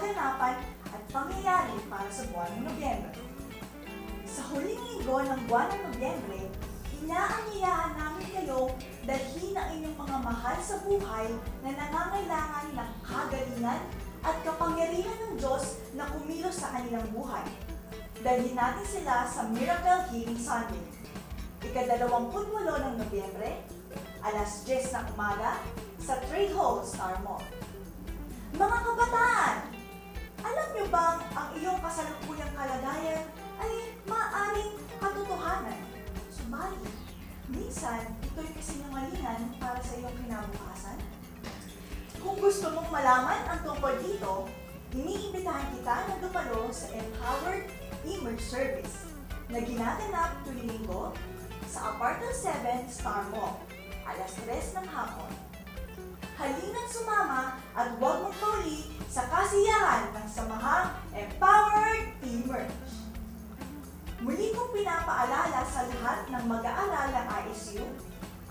kaganapan at pangyayari para sa buwan ng Nobyembre. Sa huling linggo ng buwan ng Nobyembre, inaanyayahan namin kayong dalhin ang inyong mga mahal sa buhay na nangangailangan ng kagalingan at kapangyarihan ng Diyos na kumilos sa kanilang buhay. Dalhin natin sila sa Miracle Healing Sunday. Ika-28 ng Nobyembre, alas 10 ng umaga, sa Trade Hall, Star Mall. Mga kabataan, alam niyo bang ang iyong kasalukuyang kalagayan ay maaaring katotohanan? Subalit, minsan ito'y kasinungalingan para sa iyong kinabukasan. Kung gusto mong malaman ang tungkol dito, iniimbitahan kita na dumalo sa Empowered Emerge Service na ginaganap tuwing linggo sa Apartment 7 Star Mall, alas 3 ng hapon. Halina't sumama at huwag mong pauli sa kasiyahan ng samahang Empowered Emerge. Muli kong pinapaalala sa lahat ng mag-aaral ng ISU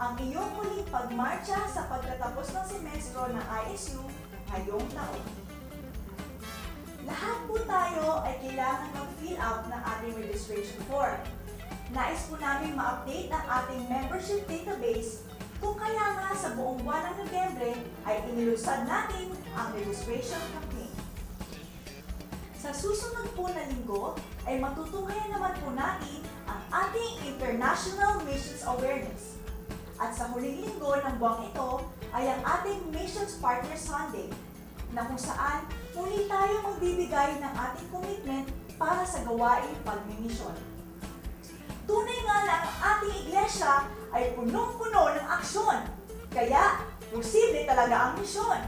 ang iyong muling pagmarcha sa pagtatapos ng semestro ng ISU ngayong taon. Lahat po tayo ay kailangan mag-fill out ng ating registration form. Nais po namin ma-update ang ating membership database, kung kaya nga sa buong buwan ng Nobyembre ay inilusad natin ang registration campaign. Sa susunod po na linggo ay matutunghayan naman po natin ang ating International Missions Awareness. At sa huling linggo ng buwang ito ay ang ating Missions Partner Sunday, na kung saan muli tayo magbibigay ng ating commitment para sa gawaing pagmimisyon. Tunay nga na ang ating iglesia ay punong-puno ng aksyon, kaya posible talaga ang misyon.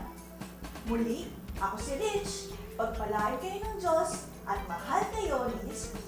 Muli, ako si Rich, pagpalain kayo ng Diyos at mahal kayo ni Jesus.